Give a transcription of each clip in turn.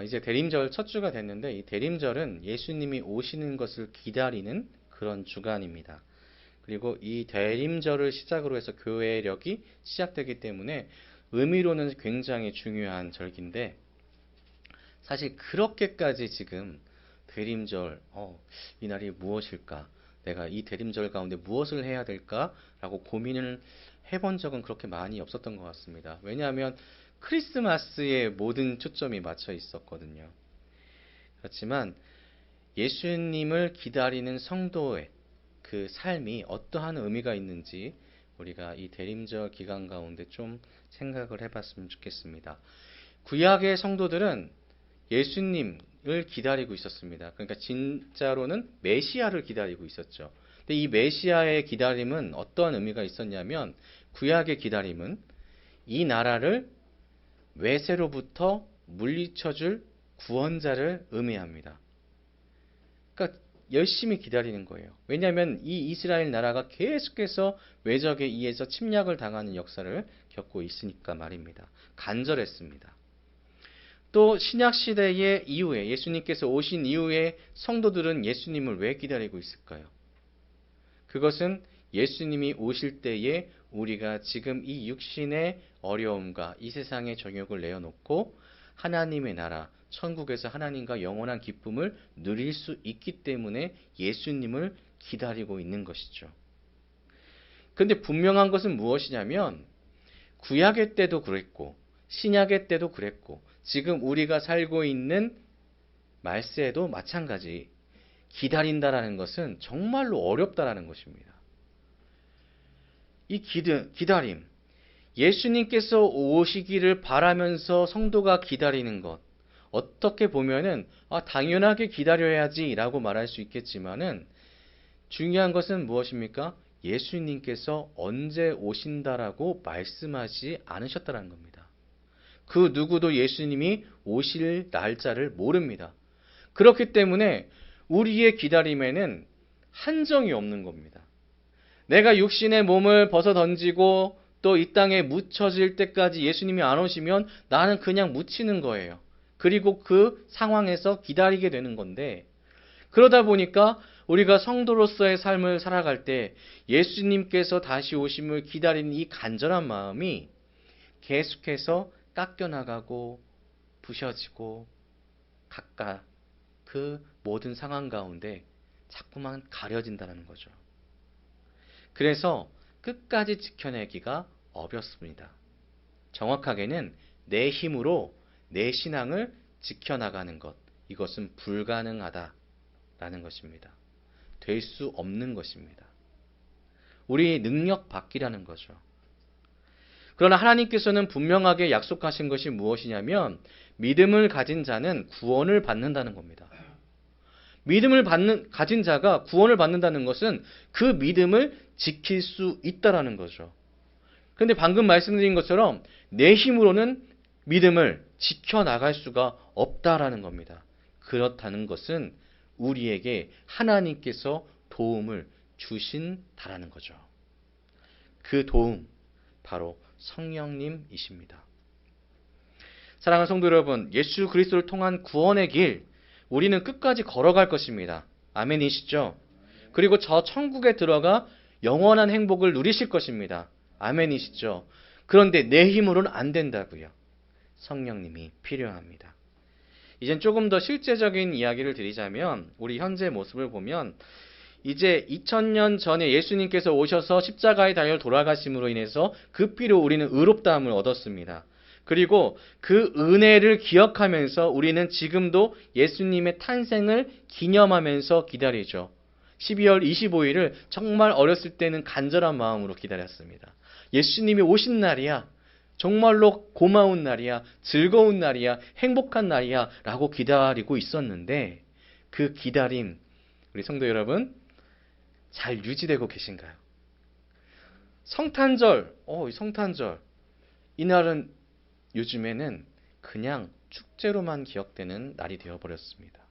이제 대림절 첫 주가 됐는데 이 대림절은 예수님이 오시는 것을 기다리는 그런 주간입니다. 그리고 이 대림절을 시작으로 해서 교회력이 시작되기 때문에 의미로는 굉장히 중요한 절기인데 사실 그렇게까지 지금 대림절, 이 날이 무엇일까? 내가 이 대림절 가운데 무엇을 해야 될까라고 고민을 해본 적은 그렇게 많이 없었던 것 같습니다. 왜냐하면 크리스마스에 모든 초점이 맞춰 있었거든요. 그렇지만 예수님을 기다리는 성도의 그 삶이 어떠한 의미가 있는지 우리가 이 대림절 기간 가운데 좀 생각을 해봤으면 좋겠습니다. 구약의 성도들은 예수님을 기다리고 있었습니다. 그러니까 진짜로는 메시아를 기다리고 있었죠. 근데 이 메시아의 기다림은 어떠한 의미가 있었냐면 구약의 기다림은 이 나라를 외세로부터 물리쳐줄 구원자를 의미합니다. 그러니까 열심히 기다리는 거예요. 왜냐하면 이 이스라엘 나라가 계속해서 외적에 의해서 침략을 당하는 역사를 겪고 있으니까 말입니다. 간절했습니다. 또 신약시대의 이후에 예수님께서 오신 이후에 성도들은 예수님을 왜 기다리고 있을까요? 그것은 예수님이 오실 때에 우리가 지금 이 육신의 어려움과 이 세상의 정욕을 내어놓고 하나님의 나라, 천국에서 하나님과 영원한 기쁨을 누릴 수 있기 때문에 예수님을 기다리고 있는 것이죠. 그런데 분명한 것은 무엇이냐면 구약의 때도 그랬고 신약의 때도 그랬고 지금 우리가 살고 있는 말세에도 마찬가지 기다린다라는 것은 정말로 어렵다라는 것입니다. 이 기다림, 예수님께서 오시기를 바라면서 성도가 기다리는 것, 어떻게 보면은 당연하게 기다려야지 라고 말할 수 있겠지만은 중요한 것은 무엇입니까? 예수님께서 언제 오신다라고 말씀하지 않으셨다는 겁니다. 그 누구도 예수님이 오실 날짜를 모릅니다. 그렇기 때문에 우리의 기다림에는 한정이 없는 겁니다. 내가 육신의 몸을 벗어 던지고 또 이 땅에 묻혀질 때까지 예수님이 안 오시면 나는 그냥 묻히는 거예요. 그리고 그 상황에서 기다리게 되는 건데 그러다 보니까 우리가 성도로서의 삶을 살아갈 때 예수님께서 다시 오심을 기다리는 이 간절한 마음이 계속해서 깎여나가고 부셔지고 각각 그 모든 상황 가운데 자꾸만 가려진다는 거죠. 그래서 끝까지 지켜내기가 어렵습니다. 정확하게는 내 힘으로 내 신앙을 지켜나가는 것, 이것은 불가능하다라는 것입니다. 될 수 없는 것입니다. 우리 능력 밖이라는 거죠. 그러나 하나님께서는 분명하게 약속하신 것이 무엇이냐면 믿음을 가진 자는 구원을 받는다는 겁니다. 믿음을 가진 자가 구원을 받는다는 것은 그 믿음을 지킬 수 있다라는 거죠. 그런데 방금 말씀드린 것처럼 내 힘으로는 믿음을 지켜나갈 수가 없다라는 겁니다. 그렇다는 것은 우리에게 하나님께서 도움을 주신다라는 거죠. 그 도움, 바로 성령님이십니다. 사랑하는 성도 여러분, 예수 그리스도를 통한 구원의 길, 우리는 끝까지 걸어갈 것입니다. 아멘이시죠? 그리고 저 천국에 들어가 영원한 행복을 누리실 것입니다. 아멘이시죠? 그런데 내 힘으로는 안 된다고요. 성령님이 필요합니다. 이젠 조금 더 실제적인 이야기를 드리자면 우리 현재 모습을 보면 이제 2000년 전에 예수님께서 오셔서 십자가의 달려 돌아가심으로 인해서 그 피로 우리는 의롭다함을 얻었습니다. 그리고 그 은혜를 기억하면서 우리는 지금도 예수님의 탄생을 기념하면서 기다리죠. 12월 25일을 정말 어렸을 때는 간절한 마음으로 기다렸습니다. 예수님이 오신 날이야. 정말로 고마운 날이야. 즐거운 날이야. 행복한 날이야. 라고 기다리고 있었는데 그 기다림, 우리 성도 여러분 잘 유지되고 계신가요? 성탄절, 성탄절. 이날은 요즘에는 그냥 축제로만 기억되는 날이 되어버렸습니다.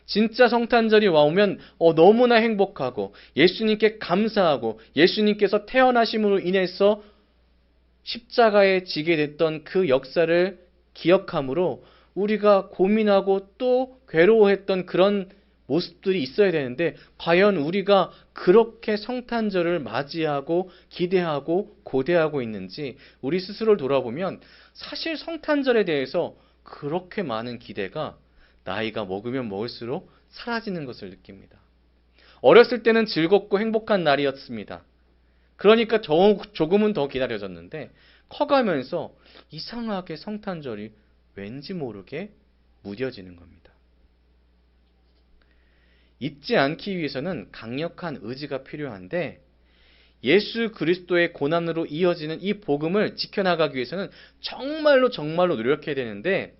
진짜 성탄절이 와오면 너무나 행복하고 예수님께 감사하고 예수님께서 태어나심으로 인해서 십자가에 지게 됐던 그 역사를 기억함으로 우리가 고민하고 또 괴로워했던 그런 모습들이 있어야 되는데 과연 우리가 그렇게 성탄절을 맞이하고 기대하고 고대하고 있는지 우리 스스로를 돌아보면 사실 성탄절에 대해서 그렇게 많은 기대가 나이가 먹으면 먹을수록 사라지는 것을 느낍니다. 어렸을 때는 즐겁고 행복한 날이었습니다. 그러니까 조금은 더 기다려졌는데 커가면서 이상하게 성탄절이 왠지 모르게 무뎌지는 겁니다. 잊지 않기 위해서는 강력한 의지가 필요한데 예수 그리스도의 고난으로 이어지는 이 복음을 지켜나가기 위해서는 정말로 노력해야 되는데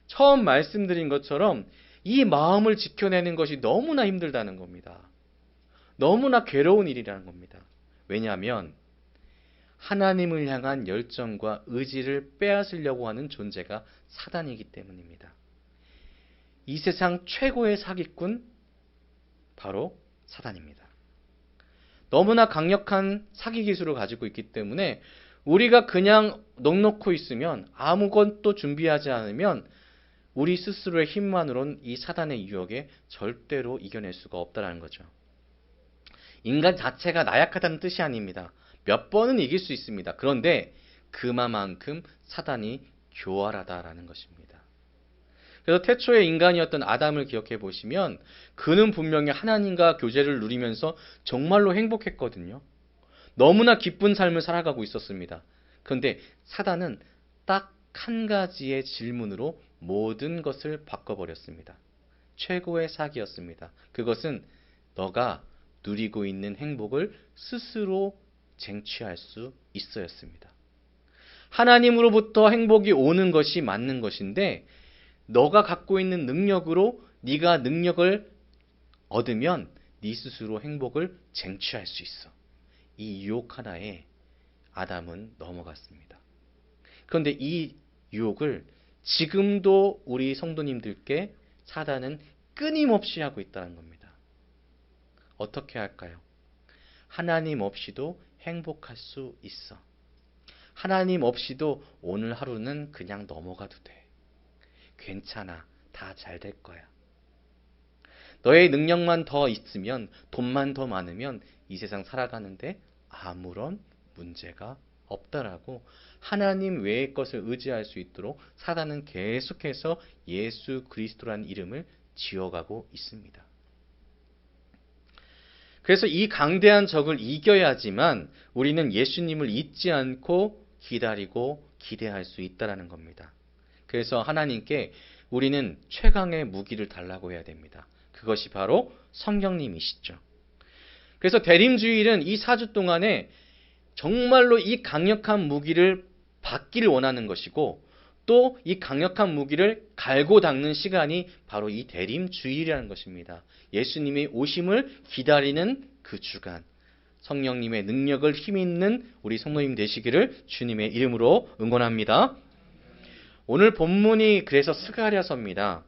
처음 말씀드린 것처럼 이 마음을 지켜내는 것이 너무나 힘들다는 겁니다. 너무나 괴로운 일이라는 겁니다. 왜냐하면 하나님을 향한 열정과 의지를 빼앗으려고 하는 존재가 사단이기 때문입니다. 이 세상 최고의 사기꾼 바로 사단입니다. 너무나 강력한 사기 기술을 가지고 있기 때문에 우리가 그냥 넋놓고 있으면 아무것도 준비하지 않으면 우리 스스로의 힘만으로는 이 사단의 유혹에 절대로 이겨낼 수가 없다는 거죠. 인간 자체가 나약하다는 뜻이 아닙니다. 몇 번은 이길 수 있습니다. 그런데 그만큼 사단이 교활하다라는 것입니다. 그래서 태초의 인간이었던 아담을 기억해 보시면 그는 분명히 하나님과 교제를 누리면서 정말로 행복했거든요. 너무나 기쁜 삶을 살아가고 있었습니다. 그런데 사단은 딱 한 가지의 질문으로 모든 것을 바꿔버렸습니다. 최고의 사기였습니다. 그것은 너가 누리고 있는 행복을 스스로 쟁취할 수 있어였습니다. 하나님으로부터 행복이 오는 것이 맞는 것인데 너가 갖고 있는 능력으로 네가 능력을 얻으면 네 스스로 행복을 쟁취할 수 있어. 이 유혹 하나에 아담은 넘어갔습니다. 그런데 이 유혹을 지금도 우리 성도님들께 사단은 끊임없이 하고 있다는 겁니다. 어떻게 할까요? 하나님 없이도 행복할 수 있어. 하나님 없이도 오늘 하루는 그냥 넘어가도 돼. 괜찮아. 다 잘 될 거야. 너의 능력만 더 있으면, 돈만 더 많으면 이 세상 살아가는데 아무런 문제가 없다라고 하나님 외의 것을 의지할 수 있도록 사단은 계속해서 예수 그리스도라는 이름을 지어가고 있습니다. 그래서 이 강대한 적을 이겨야지만 우리는 예수님을 잊지 않고 기다리고 기대할 수 있다는 겁니다. 그래서 하나님께 우리는 최강의 무기를 달라고 해야 됩니다. 그것이 바로 성령님이시죠. 그래서 대림주일은 이 4주 동안에 정말로 이 강력한 무기를 받기를 원하는 것이고 또 이 강력한 무기를 갈고 닦는 시간이 바로 이 대림주일이라는 것입니다. 예수님의 오심을 기다리는 그 주간, 성령님의 능력을 힘있는 우리 성도님 되시기를 주님의 이름으로 응원합니다. 오늘 본문이 그래서 스가랴서입니다.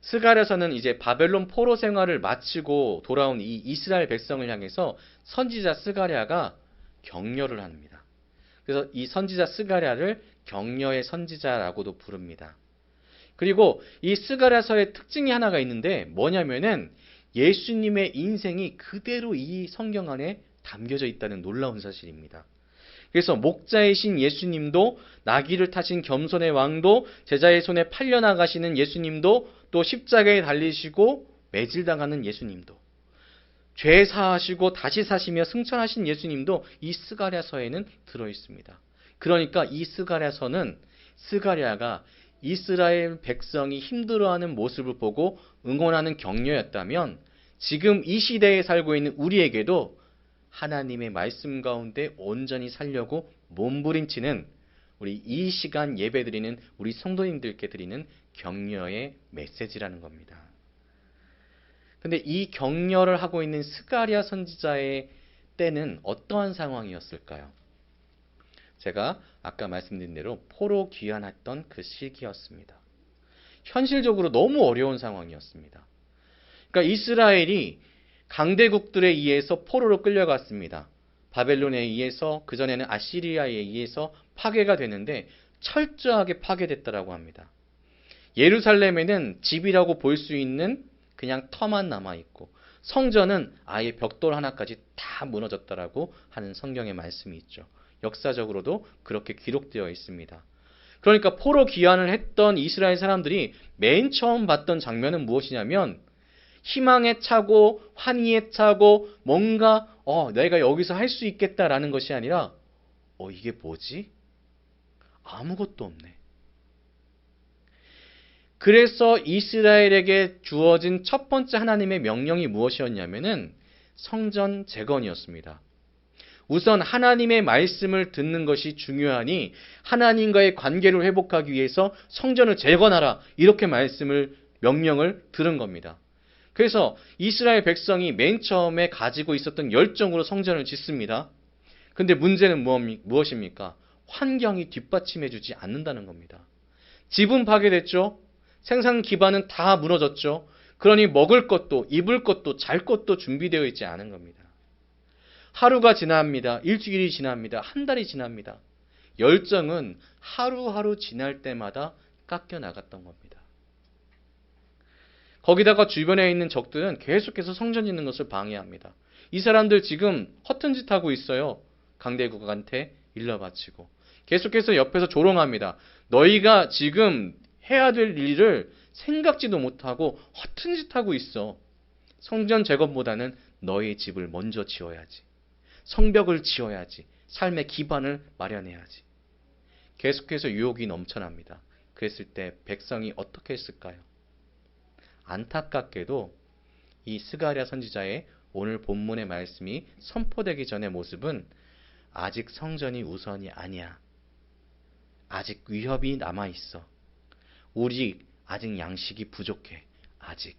스가랴서는 이제 바벨론 포로 생활을 마치고 돌아온 이 이스라엘 백성을 향해서 선지자 스가랴가 격려를 합니다. 그래서 이 선지자 스가랴를 격려의 선지자라고도 부릅니다. 그리고 이 스가랴서의 특징이 하나가 있는데 뭐냐면은 예수님의 인생이 그대로 이 성경 안에 담겨져 있다는 놀라운 사실입니다. 그래서 목자이신 예수님도 나귀를 타신 겸손의 왕도 제자의 손에 팔려나가시는 예수님도 또 십자가에 달리시고 매질당하는 예수님도 죄 사하시고 다시 사시며 승천하신 예수님도 이 스가랴서에는 들어있습니다. 그러니까 이 스가랴서는 스가랴가 이스라엘 백성이 힘들어하는 모습을 보고 응원하는 격려였다면 지금 이 시대에 살고 있는 우리에게도 하나님의 말씀 가운데 온전히 살려고 몸부림치는 우리 이 시간 예배드리는 우리 성도님들께 드리는 격려의 메시지라는 겁니다. 근데 이 격려를 하고 있는 스가랴 선지자의 때는 어떠한 상황이었을까요? 제가 아까 말씀드린 대로 포로 귀환했던 그 시기였습니다. 현실적으로 너무 어려운 상황이었습니다. 그러니까 이스라엘이 강대국들에 의해서 포로로 끌려갔습니다. 바벨론에 의해서 그전에는 아시리아에 의해서 파괴가 되는데 철저하게 파괴됐다라고 합니다. 예루살렘에는 집이라고 볼 수 있는 그냥 터만 남아있고 성전은 아예 벽돌 하나까지 다 무너졌다라고 하는 성경의 말씀이 있죠. 역사적으로도 그렇게 기록되어 있습니다. 그러니까 포로 귀환을 했던 이스라엘 사람들이 맨 처음 봤던 장면은 무엇이냐면 희망에 차고 환희에 차고 뭔가 내가 여기서 할 수 있겠다라는 것이 아니라 이게 뭐지? 아무것도 없네. 그래서 이스라엘에게 주어진 첫 번째 하나님의 명령이 무엇이었냐면은 성전 재건이었습니다. 우선 하나님의 말씀을 듣는 것이 중요하니 하나님과의 관계를 회복하기 위해서 성전을 재건하라 이렇게 명령을 들은 겁니다. 그래서 이스라엘 백성이 맨 처음에 가지고 있었던 열정으로 성전을 짓습니다. 근데 문제는 무엇입니까? 환경이 뒷받침해주지 않는다는 겁니다. 집은 파괴됐죠. 생산 기반은 다 무너졌죠. 그러니 먹을 것도 입을 것도 잘 것도 준비되어 있지 않은 겁니다. 하루가 지납니다. 일주일이 지납니다. 한 달이 지납니다. 열정은 하루하루 지날 때마다 깎여 나갔던 겁니다. 거기다가 주변에 있는 적들은 계속해서 성전 짓는 것을 방해합니다. 이 사람들 지금 허튼 짓 하고 있어요. 강대국한테 일러바치고. 계속해서 옆에서 조롱합니다. 너희가 지금 해야 될 일을 생각지도 못하고 허튼 짓 하고 있어. 성전 재건보다는 너희 집을 먼저 지어야지. 성벽을 지어야지. 삶의 기반을 마련해야지. 계속해서 유혹이 넘쳐납니다. 그랬을 때 백성이 어떻게 했을까요? 안타깝게도 이 스가랴 선지자의 오늘 본문의 말씀이 선포되기 전의 모습은 아직 성전이 우선이 아니야. 아직 위협이 남아있어. 우리 아직 양식이 부족해. 아직.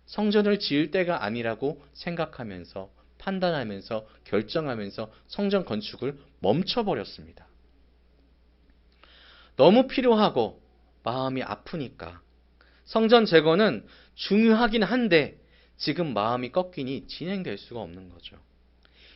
성전을 지을 때가 아니라고 생각하면서 판단하면서 결정하면서 성전 건축을 멈춰버렸습니다. 너무 필요하고 마음이 아프니까 성전 재건은 중요하긴 한데 지금 마음이 꺾이니 진행될 수가 없는 거죠.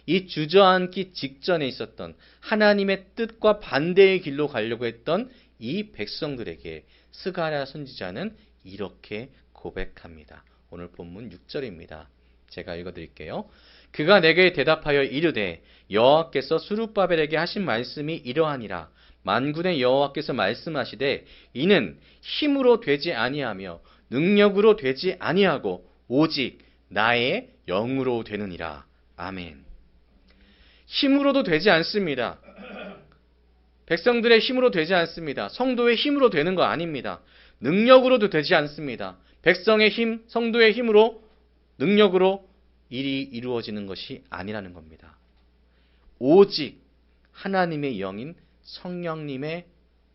이 주저앉기 직전에 있었던 하나님의 뜻과 반대의 길로 가려고 했던 이 백성들에게 스가랴 선지자는 이렇게 고백합니다. 오늘 본문 6절입니다. 제가 읽어드릴게요. 그가 내게 대답하여 이르되 여호와께서 스룹바벨에게 하신 말씀이 이러하니라. 만군의 여호와께서 말씀하시되 이는 힘으로 되지 아니하며 능력으로 되지 아니하고 오직 나의 영으로 되느니라. 아멘. 힘으로도 되지 않습니다. 백성들의 힘으로 되지 않습니다. 성도의 힘으로 되는 거 아닙니다. 능력으로도 되지 않습니다. 백성의 힘, 성도의 힘으로, 능력으로 일이 이루어지는 것이 아니라는 겁니다. 오직 하나님의 영인 성령님의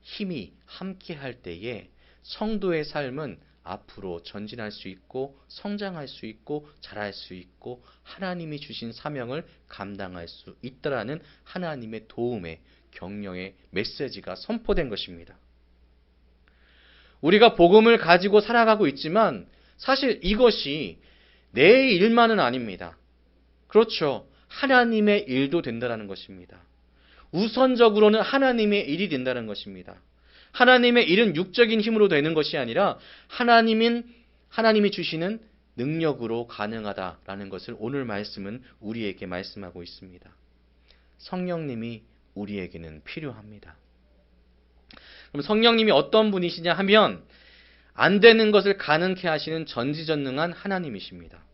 힘이 함께할 때에 성도의 삶은 앞으로 전진할 수 있고 성장할 수 있고 자랄 수 있고 하나님이 주신 사명을 감당할 수 있다라는 하나님의 도움의 격려의 메시지가 선포된 것입니다. 우리가 복음을 가지고 살아가고 있지만 사실 이것이 내 일만은 아닙니다. 그렇죠. 하나님의 일도 된다는 것입니다. 우선적으로는 하나님의 일이 된다는 것입니다. 하나님의 일은 육적인 힘으로 되는 것이 아니라 하나님이 주시는 능력으로 가능하다라는 것을 오늘 말씀은 우리에게 말씀하고 있습니다. 성령님이 우리에게는 필요합니다. 그럼 성령님이 어떤 분이시냐 하면 안 되는 것을 가능케 하시는 전지전능한 하나님이십니다.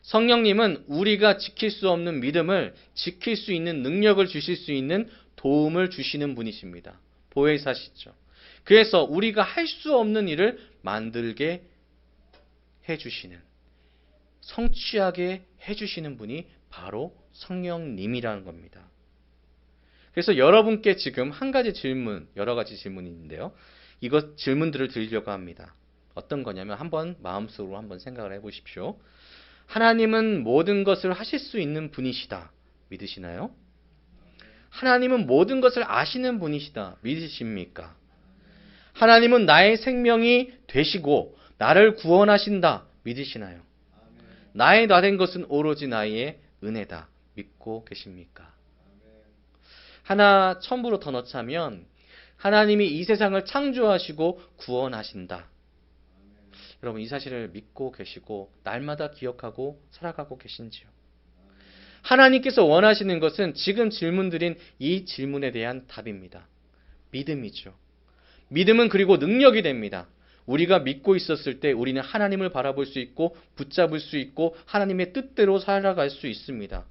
성령님은 우리가 지킬 수 없는 믿음을 지킬 수 있는 능력을 주실 수 있는 도움을 주시는 분이십니다. 보혜사시죠. 그래서 우리가 할 수 없는 일을 만들게 해주시는, 성취하게 해주시는 분이 바로 성령님이라는 겁니다. 그래서 여러분께 지금 한 가지 질문, 여러 가지 질문이 있는데요. 이것 질문들을 드리려고 합니다. 어떤 거냐면 한번 마음속으로 한번 생각을 해보십시오. 하나님은 모든 것을 하실 수 있는 분이시다. 믿으시나요? 하나님은 모든 것을 아시는 분이시다. 믿으십니까? 하나님은 나의 생명이 되시고 나를 구원하신다. 믿으시나요? 나의 나 된 것은 오로지 나의 은혜다. 믿고 계십니까? 하나 첨부로 더 넣자면 하나님이 이 세상을 창조하시고 구원하신다. 여러분 이 사실을 믿고 계시고 날마다 기억하고 살아가고 계신지요? 하나님께서 원하시는 것은 지금 질문드린 이 질문에 대한 답입니다. 믿음이죠. 믿음은 그리고 능력이 됩니다. 우리가 믿고 있었을 때 우리는 하나님을 바라볼 수 있고 붙잡을 수 있고 하나님의 뜻대로 살아갈 수 있습니다.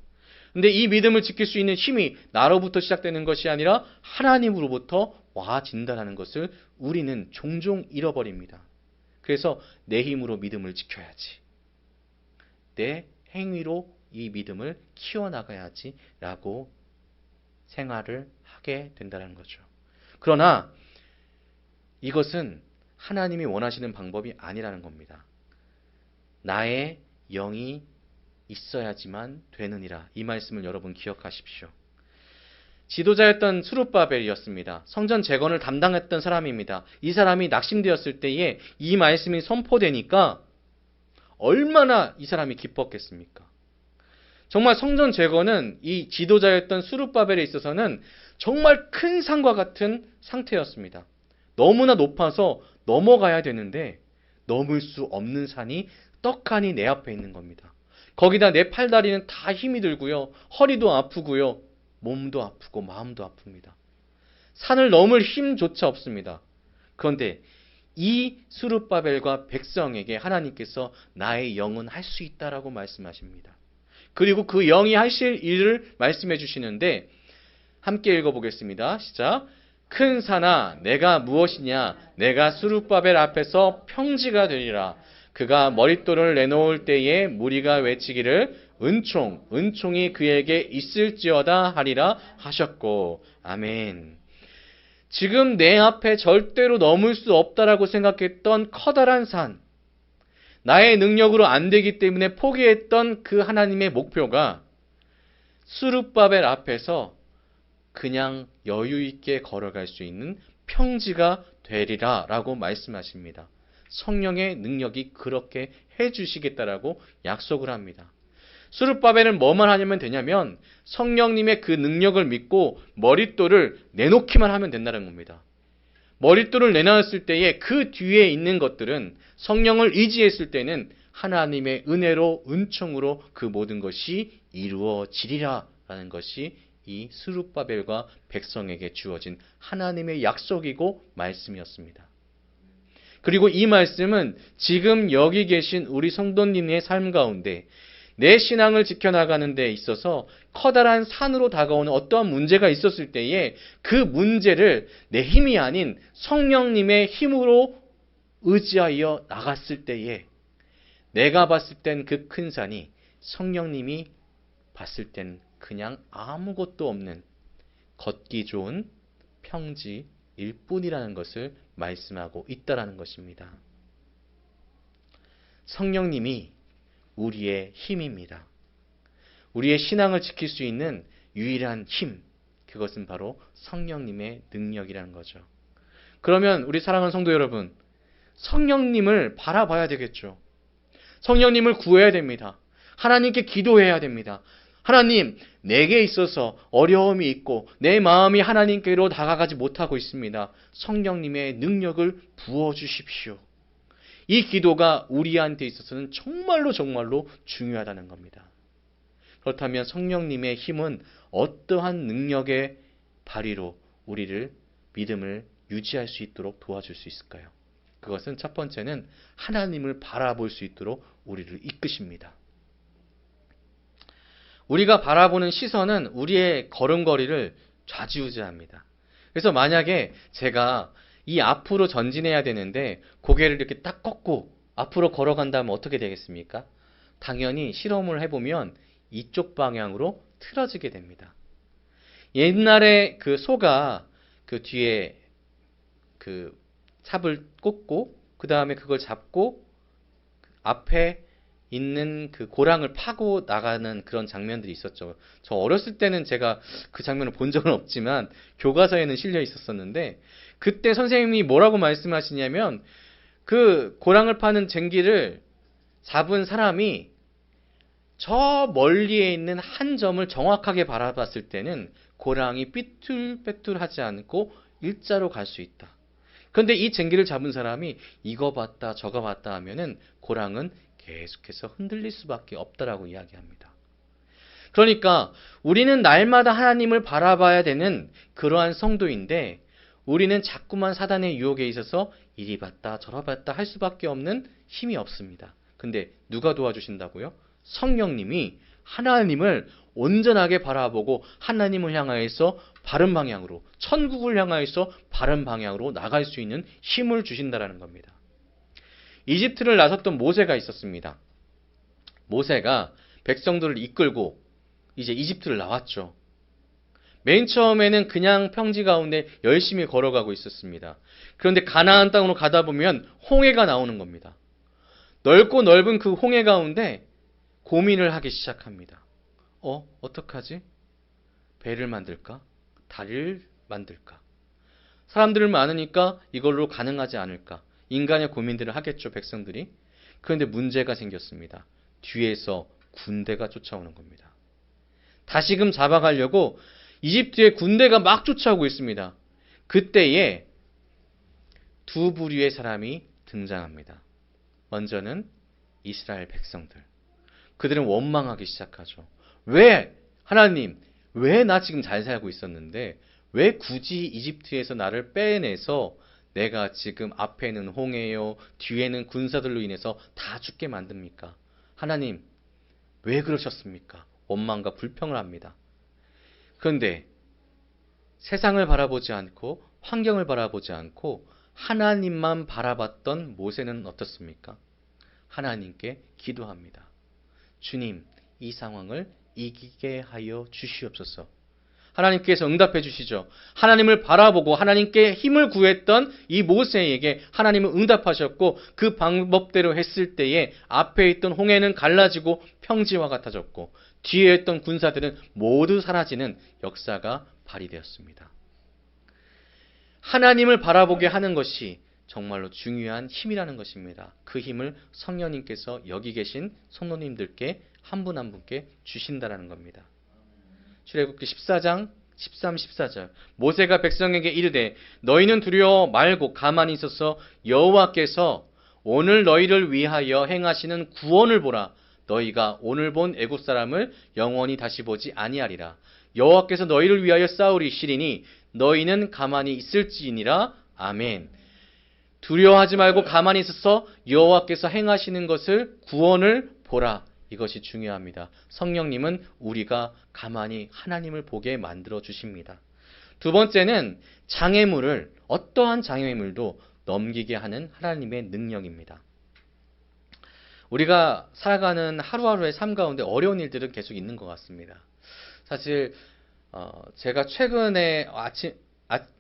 근데 이 믿음을 지킬 수 있는 힘이 나로부터 시작되는 것이 아니라 하나님으로부터 와진다는 것을 우리는 종종 잃어버립니다. 그래서 내 힘으로 믿음을 지켜야지. 내 행위로 이 믿음을 키워나가야지 라고 생활을 하게 된다는 거죠. 그러나 이것은 하나님이 원하시는 방법이 아니라는 겁니다. 나의 영이 있어야지만 되느니라. 이 말씀을 여러분 기억하십시오. 지도자였던 스룹바벨이었습니다. 성전 재건을 담당했던 사람입니다. 이 사람이 낙심되었을 때에 이 말씀이 선포되니까 얼마나 이 사람이 기뻤겠습니까? 정말 성전 재건은 이 지도자였던 스룹바벨에 있어서는 정말 큰 산과 같은 상태였습니다. 너무나 높아서 넘어가야 되는데 넘을 수 없는 산이 떡하니 내 앞에 있는 겁니다. 거기다 내 팔다리는 다 힘이 들고요. 허리도 아프고요. 몸도 아프고 마음도 아픕니다. 산을 넘을 힘조차 없습니다. 그런데 이 스룹바벨과 백성에게 하나님께서 나의 영은 할 수 있다라고 말씀하십니다. 그리고 그 영이 하실 일을 말씀해 주시는데 함께 읽어보겠습니다. 시작. 큰 산아 내가 무엇이냐 내가 스룹바벨 앞에서 평지가 되리라. 그가 머릿돌을 내놓을 때에 무리가 외치기를 은총이 그에게 있을지어다 하리라 하셨고. 아멘. 지금 내 앞에 절대로 넘을 수 없다라고 생각했던 커다란 산, 나의 능력으로 안 되기 때문에 포기했던 그 하나님의 목표가 스룹바벨 앞에서 그냥 여유 있게 걸어갈 수 있는 평지가 되리라 라고 말씀하십니다. 성령의 능력이 그렇게 해주시겠다라고 약속을 합니다. 스룹바벨은 뭐만 하면 되냐면 성령님의 그 능력을 믿고 머릿돌을 내놓기만 하면 된다는 겁니다. 머릿돌을 내놨을 때에 그 뒤에 있는 것들은 성령을 의지했을 때는 하나님의 은혜로 은총으로 그 모든 것이 이루어지리라 라는 것이 이 스룹바벨과 백성에게 주어진 하나님의 약속이고 말씀이었습니다. 그리고 이 말씀은 지금 여기 계신 우리 성도님의 삶 가운데 내 신앙을 지켜나가는 데 있어서 커다란 산으로 다가오는 어떠한 문제가 있었을 때에 그 문제를 내 힘이 아닌 성령님의 힘으로 의지하여 나갔을 때에 내가 봤을 땐 그 큰 산이 성령님이 봤을 땐 그냥 아무것도 없는 걷기 좋은 평지일 뿐이라는 것을 말씀하고 있다라는 것입니다. 성령님이 우리의 힘입니다. 우리의 신앙을 지킬 수 있는 유일한 힘, 그것은 바로 성령님의 능력이라는 거죠. 그러면 우리 사랑하는 성도 여러분, 성령님을 바라봐야 되겠죠. 성령님을 구해야 됩니다. 하나님께 기도해야 됩니다. 하나님, 내게 있어서 어려움이 있고 내 마음이 하나님께로 다가가지 못하고 있습니다. 성령님의 능력을 부어주십시오. 이 기도가 우리한테 있어서는 정말로 중요하다는 겁니다. 그렇다면 성령님의 힘은 어떠한 능력의 발휘로 우리를 믿음을 유지할 수 있도록 도와줄 수 있을까요? 그것은 첫 번째는 하나님을 바라볼 수 있도록 우리를 이끄십니다. 우리가 바라보는 시선은 우리의 걸음걸이를 좌지우지합니다. 그래서 만약에 제가 이 앞으로 전진해야 되는데 고개를 이렇게 딱 꺾고 앞으로 걸어간다면 어떻게 되겠습니까? 당연히 실험을 해보면 이쪽 방향으로 틀어지게 됩니다. 옛날에 그 소가 그 뒤에 그 삽을 꽂고 그 다음에 그걸 잡고 앞에 있는 그 고랑을 파고 나가는 그런 장면들이 있었죠. 저 어렸을 때는 제가 그 장면을 본 적은 없지만 교과서에는 실려 있었었는데 그때 선생님이 뭐라고 말씀하시냐면 그 고랑을 파는 쟁기를 잡은 사람이 저 멀리에 있는 한 점을 정확하게 바라봤을 때는 고랑이 삐뚤빼뚤하지 않고 일자로 갈 수 있다. 그런데 이 쟁기를 잡은 사람이 이거 봤다 저거 봤다 하면은 고랑은 계속해서 흔들릴 수밖에 없다라고 이야기합니다. 그러니까 우리는 날마다 하나님을 바라봐야 되는 그러한 성도인데 우리는 자꾸만 사단의 유혹에 있어서 이리 봤다 저리 봤다 할 수밖에 없는 힘이 없습니다. 근데 누가 도와주신다고요? 성령님이 하나님을 온전하게 바라보고 하나님을 향하여서 바른 방향으로, 천국을 향하여서 바른 방향으로 나갈 수 있는 힘을 주신다라는 겁니다. 이집트를 나섰던 모세가 있었습니다. 모세가 백성들을 이끌고 이제 이집트를 나왔죠. 맨 처음에는 그냥 평지 가운데 열심히 걸어가고 있었습니다. 그런데 가나안 땅으로 가다 보면 홍해가 나오는 겁니다. 넓고 넓은 그 홍해 가운데 고민을 하기 시작합니다. 어떡하지? 배를 만들까? 다리를 만들까? 사람들이 많으니까 이걸로 가능하지 않을까? 인간의 고민들을 하겠죠, 백성들이. 그런데 문제가 생겼습니다. 뒤에서 군대가 쫓아오는 겁니다. 다시금 잡아가려고 이집트의 군대가 막 쫓아오고 있습니다. 그때에 두 부류의 사람이 등장합니다. 먼저는 이스라엘 백성들. 그들은 원망하기 시작하죠. 왜? 하나님, 왜 나 지금 잘 살고 있었는데 왜 굳이 이집트에서 나를 빼내서 내가 지금 앞에는 홍해요, 뒤에는 군사들로 인해서 다 죽게 만듭니까? 하나님, 왜 그러셨습니까? 원망과 불평을 합니다. 그런데 세상을 바라보지 않고 환경을 바라보지 않고 하나님만 바라봤던 모세는 어떻습니까? 하나님께 기도합니다. 주님, 이 상황을 이기게 하여 주시옵소서. 하나님께서 응답해 주시죠. 하나님을 바라보고 하나님께 힘을 구했던 이 모세에게 하나님은 응답하셨고 그 방법대로 했을 때에 앞에 있던 홍해는 갈라지고 평지와 같아졌고 뒤에 있던 군사들은 모두 사라지는 역사가 발휘되었습니다. 하나님을 바라보게 하는 것이 정말로 중요한 힘이라는 것입니다. 그 힘을 성령님께서 여기 계신 성도님들께 한 분 한 분께 주신다라는 겁니다. 출애굽기 14장 13, 14절 모세가 백성에게 이르되 너희는 두려워 말고 가만히 있어서 여호와께서 오늘 너희를 위하여 행하시는 구원을 보라. 너희가 오늘 본 애굽 사람을 영원히 다시 보지 아니하리라. 여호와께서 너희를 위하여 싸우리시리니 너희는 가만히 있을지니라. 아멘. 두려워하지 말고 가만히 있어서 여호와께서 행하시는 것을 구원을 보라. 이것이 중요합니다. 성령님은 우리가 가만히 하나님을 보게 만들어 주십니다. 두 번째는 장애물을 어떠한 장애물도 넘기게 하는 하나님의 능력입니다. 우리가 살아가는 하루하루의 삶 가운데 어려운 일들은 계속 있는 것 같습니다. 사실 제가 최근에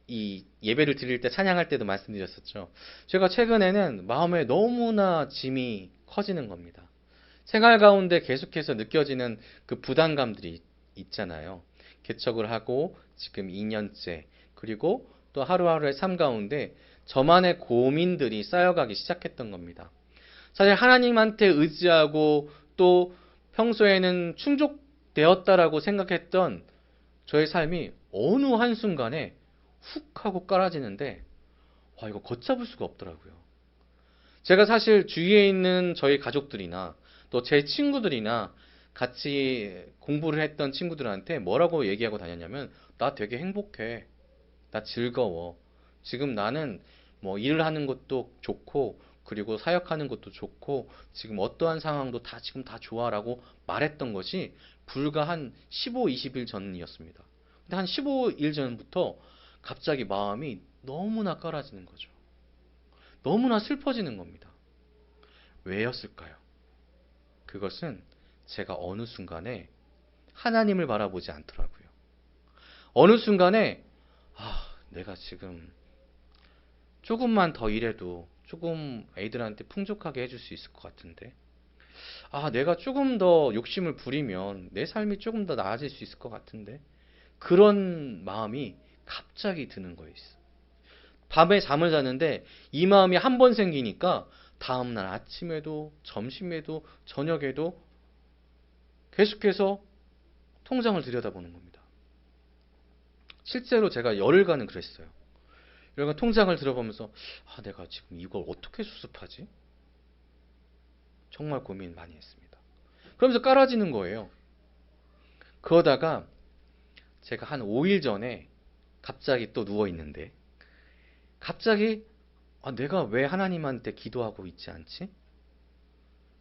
이 예배를 드릴 때 찬양할 때도 말씀드렸었죠. 제가 최근에는 마음에 너무나 짐이 커지는 겁니다. 생활 가운데 계속해서 느껴지는 그 부담감들이 있잖아요. 개척을 하고 지금 2년째 그리고 또 하루하루의 삶 가운데 저만의 고민들이 쌓여가기 시작했던 겁니다. 사실 하나님한테 의지하고 또 평소에는 충족되었다라고 생각했던 저의 삶이 어느 한순간에 훅 하고 깔아지는데 이거 걷잡을 수가 없더라고요. 제가 사실 주위에 있는 저희 가족들이나 또 제 친구들이나 같이 공부를 했던 친구들한테 뭐라고 얘기하고 다녔냐면 나 되게 행복해. 나 즐거워. 지금 나는 뭐 일을 하는 것도 좋고 그리고 사역하는 것도 좋고 지금 어떠한 상황도 지금 다 좋아라고 말했던 것이 불과 한 15, 20일 전이었습니다. 근데 한 15일 전부터 갑자기 마음이 너무나 깔아지는 거죠. 너무나 슬퍼지는 겁니다. 왜였을까요? 그것은 제가 어느 순간에 하나님을 바라보지 않더라고요. 어느 순간에 내가 지금 조금만 더 일해도 조금 애들한테 풍족하게 해줄 수 있을 것 같은데 내가 조금 더 욕심을 부리면 내 삶이 조금 더 나아질 수 있을 것 같은데 그런 마음이 갑자기 드는 거예요. 밤에 잠을 자는데 이 마음이 한 번 생기니까 다음날 아침에도 점심에도 저녁에도 계속해서 통장을 들여다보는 겁니다. 실제로 제가 열흘간은 그랬어요. 열흘간 통장을 들어보면서 내가 지금 이걸 어떻게 수습하지? 정말 고민 많이 했습니다. 그러면서 깔아지는 거예요. 그러다가 제가 한 5일 전에 갑자기 또 누워있는데 갑자기 내가 왜 하나님한테 기도하고 있지 않지?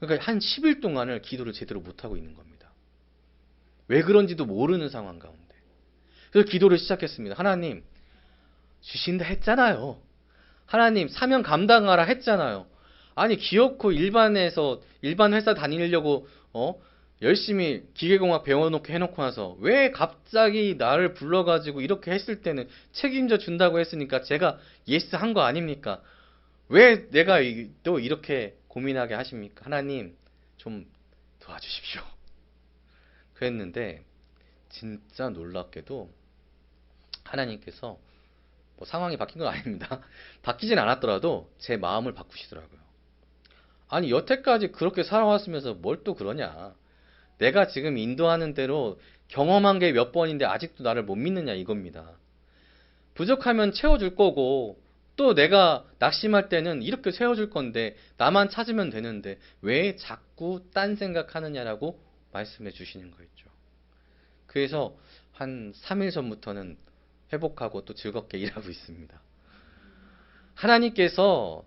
그러니까 한 10일 동안을 기도를 제대로 못하고 있는 겁니다. 왜 그런지도 모르는 상황 가운데. 그래서 기도를 시작했습니다. 하나님, 주신다 했잖아요. 하나님, 사명 감당하라 했잖아요. 아니, 기어코 일반 회사 다니려고, 열심히 기계공학 배워놓고 해놓고 나서 왜 갑자기 나를 불러가지고 이렇게 했을 때는 책임져 준다고 했으니까 제가 예스 한 거 아닙니까? 왜 내가 또 이렇게 고민하게 하십니까? 하나님, 좀 도와주십시오. 그랬는데, 진짜 놀랍게도 하나님께서 상황이 바뀐 건 아닙니다. 바뀌진 않았더라도 제 마음을 바꾸시더라고요. 아니, 여태까지 그렇게 살아왔으면서 뭘 또 그러냐. 내가 지금 인도하는 대로 경험한 게 몇 번인데 아직도 나를 못 믿느냐 이겁니다. 부족하면 채워줄 거고 또 내가 낙심할 때는 이렇게 세워줄 건데 나만 찾으면 되는데 왜 자꾸 딴 생각하느냐라고 말씀해 주시는 거였죠. 그래서 한 3일 전부터는 회복하고 또 즐겁게 일하고 있습니다. 하나님께서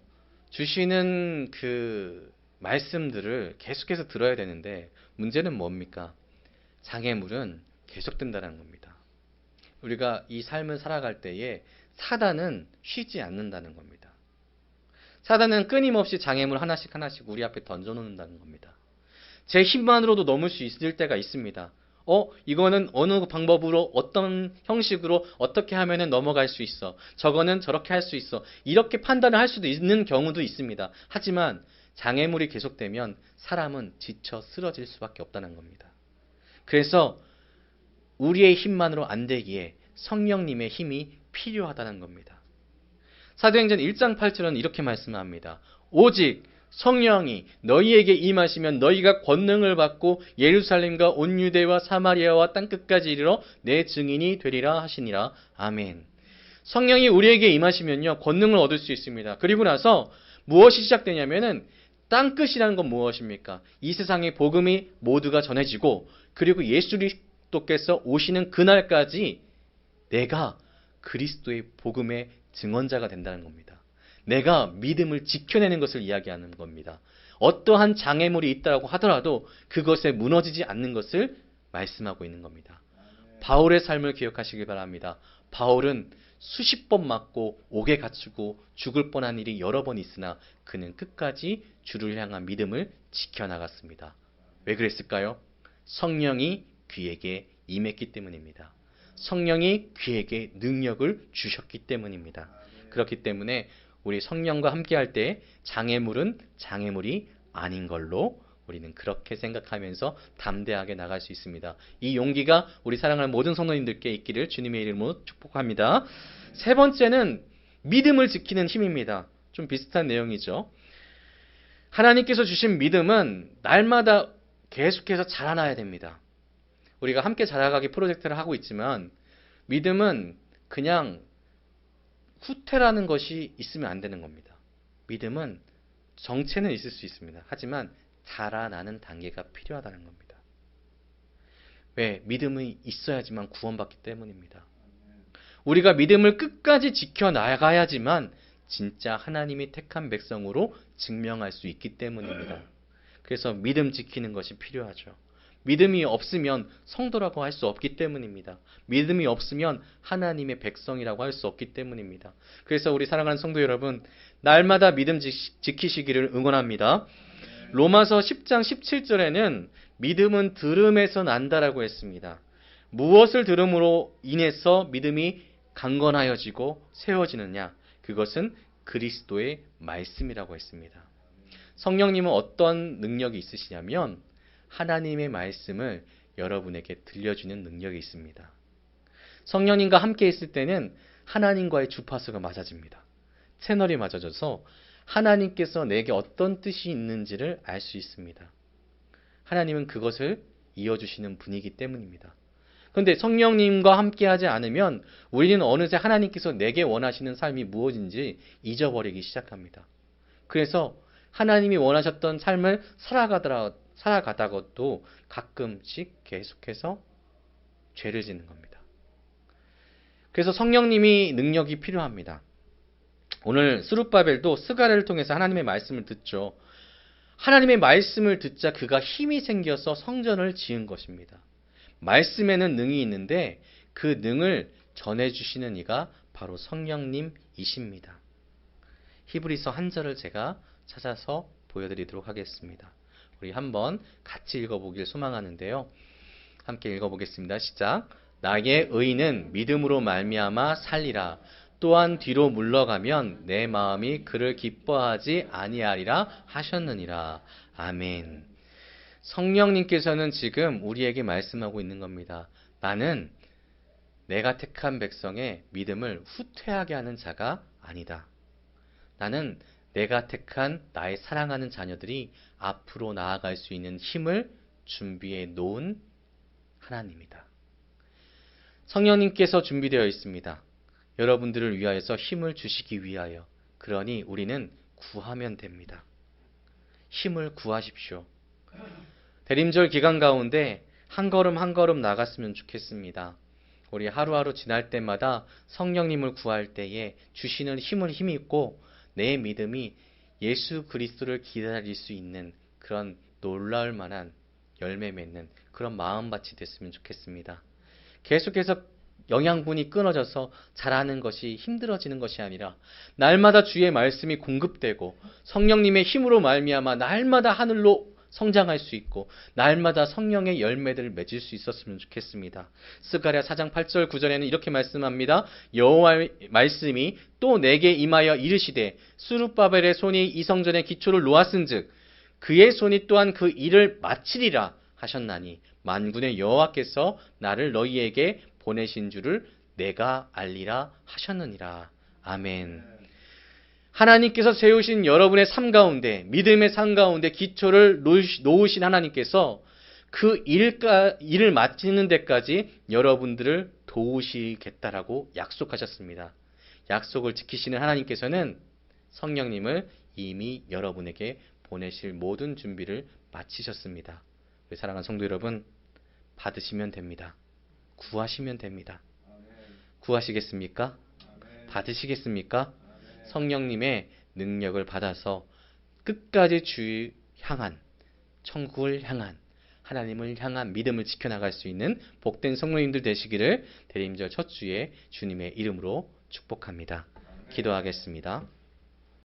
주시는 그 말씀들을 계속해서 들어야 되는데 문제는 뭡니까? 장애물은 계속된다는 겁니다. 우리가 이 삶을 살아갈 때에 사단은 쉬지 않는다는 겁니다. 사단은 끊임없이 장애물 하나씩 우리 앞에 던져놓는다는 겁니다. 제 힘만으로도 넘을 수 있을 때가 있습니다. 이거는 어느 방법으로 어떤 형식으로 어떻게 하면은 넘어갈 수 있어. 저거는 저렇게 할 수 있어. 이렇게 판단을 할 수도 있는 경우도 있습니다. 하지만 장애물이 계속되면 사람은 지쳐 쓰러질 수밖에 없다는 겁니다. 그래서 우리의 힘만으로 안 되기에 성령님의 힘이 필요하다는 겁니다. 사도행전 1장 8절은 이렇게 말씀합니다. 오직 성령이 너희에게 임하시면 너희가 권능을 받고 예루살렘과 온 유대와 사마리아와 땅끝까지 이르러 내 증인이 되리라 하시니라. 아멘. 성령이 우리에게 임하시면요 권능을 얻을 수 있습니다. 그리고 나서 무엇이 시작되냐면은 땅끝이라는 건 무엇입니까? 이 세상의 복음이 모두가 전해지고 그리고 예수 그리스도께서 오시는 그날까지 내가 그리스도의 복음의 증언자가 된다는 겁니다. 내가 믿음을 지켜내는 것을 이야기하는 겁니다. 어떠한 장애물이 있다고 하더라도 그것에 무너지지 않는 것을 말씀하고 있는 겁니다. 바울의 삶을 기억하시기 바랍니다. 바울은 수십 번 맞고 옥에 갇히고 죽을 뻔한 일이 여러 번 있으나 그는 끝까지 주를 향한 믿음을 지켜나갔습니다. 왜 그랬을까요? 성령이 그에게 임했기 때문입니다. 성령이 그에게 능력을 주셨기 때문입니다. 그렇기 때문에 우리 성령과 함께할 때 장애물은 장애물이 아닌 걸로 우리는 그렇게 생각하면서 담대하게 나갈 수 있습니다. 이 용기가 우리 사랑하는 모든 성도님들께 있기를 주님의 이름으로 축복합니다. 세 번째는 믿음을 지키는 힘입니다. 좀 비슷한 내용이죠. 하나님께서 주신 믿음은 날마다 계속해서 자라나야 됩니다. 우리가 함께 자라가기 프로젝트를 하고 있지만 믿음은 그냥 후퇴라는 것이 있으면 안 되는 겁니다. 믿음은 정체는 있을 수 있습니다. 하지만 자라나는 단계가 필요하다는 겁니다. 왜? 믿음이 있어야지만 구원받기 때문입니다. 우리가 믿음을 끝까지 지켜나가야지만 진짜 하나님이 택한 백성으로 증명할 수 있기 때문입니다. 그래서 믿음 지키는 것이 필요하죠. 믿음이 없으면 성도라고 할 수 없기 때문입니다. 믿음이 없으면 하나님의 백성이라고 할 수 없기 때문입니다. 그래서 우리 사랑하는 성도 여러분, 날마다 믿음 지키시기를 응원합니다. 로마서 10장 17절에는 믿음은 들음에서 난다라고 했습니다. 무엇을 들음으로 인해서 믿음이 강건하여지고 세워지느냐? 그것은 그리스도의 말씀이라고 했습니다. 성령님은 어떤 능력이 있으시냐면 하나님의 말씀을 여러분에게 들려주는 능력이 있습니다. 성령님과 함께 있을 때는 하나님과의 주파수가 맞아집니다. 채널이 맞아져서 하나님께서 내게 어떤 뜻이 있는지를 알 수 있습니다. 하나님은 그것을 이어주시는 분이기 때문입니다. 그런데 성령님과 함께하지 않으면 우리는 어느새 하나님께서 내게 원하시는 삶이 무엇인지 잊어버리기 시작합니다. 그래서 하나님이 원하셨던 삶을 살아가다가도 가끔씩 계속해서 죄를 짓는 겁니다. 그래서 성령님이 능력이 필요합니다. 오늘 스룹바벨도 스가랴를 통해서 하나님의 말씀을 듣죠. 하나님의 말씀을 듣자 그가 힘이 생겨서 성전을 지은 것입니다. 말씀에는 능이 있는데 그 능을 전해주시는 이가 바로 성령님이십니다. 히브리서 한 절을 제가 찾아서 보여드리도록 하겠습니다. 우리 한번 같이 읽어보길 소망하는데요. 함께 읽어보겠습니다. 시작. 나의 의인은 믿음으로 말미암아 살리라. 또한 뒤로 물러가면 내 마음이 그를 기뻐하지 아니하리라 하셨느니라. 아멘. 성령님께서는 지금 우리에게 말씀하고 있는 겁니다. 나는 내가 택한 백성의 믿음을 후퇴하게 하는 자가 아니다. 나는 내가 택한 나의 사랑하는 자녀들이 앞으로 나아갈 수 있는 힘을 준비해 놓은 하나님이다. 성령님께서 준비되어 있습니다. 여러분들을 위하여서 힘을 주시기 위하여. 그러니 우리는 구하면 됩니다. 힘을 구하십시오. 대림절 기간 가운데 한 걸음 한 걸음 나갔으면 좋겠습니다. 우리 하루하루 지날 때마다 성령님을 구할 때에 주시는 힘을 힘입고 내 믿음이 예수 그리스도를 기다릴 수 있는 그런 놀라울 만한 열매 맺는 그런 마음밭이 됐으면 좋겠습니다. 계속해서 영양분이 끊어져서 자라는 것이 힘들어지는 것이 아니라 날마다 주의 말씀이 공급되고 성령님의 힘으로 말미암아 날마다 하늘로 성장할 수 있고 날마다 성령의 열매들을 맺을 수 있었으면 좋겠습니다. 스가랴 4장 8절 9절에는 이렇게 말씀합니다. 여호와의 말씀이 또 내게 임하여 이르시되 스룹바벨의 손이 이 성전의 기초를 놓았은즉 그의 손이 또한 그 일을 마치리라 하셨나니 만군의 여호와께서 나를 너희에게 보내신 줄을 내가 알리라 하셨느니라. 아멘. 하나님께서 세우신 여러분의 삶 가운데, 믿음의 삶 가운데 기초를 놓으신 하나님께서 그 일을 마치는 데까지 여러분들을 도우시겠다라고 약속하셨습니다. 약속을 지키시는 하나님께서는 성령님을 이미 여러분에게 보내실 모든 준비를 마치셨습니다. 우리 사랑하는 성도 여러분, 받으시면 됩니다. 구하시면 됩니다. 구하시겠습니까? 받으시겠습니까? 성령님의 능력을 받아서 끝까지 주를 향한, 천국을 향한, 하나님을 향한 믿음을 지켜나갈 수 있는 복된 성도님들 되시기를 대림절 첫 주에 주님의 이름으로 축복합니다. 기도하겠습니다.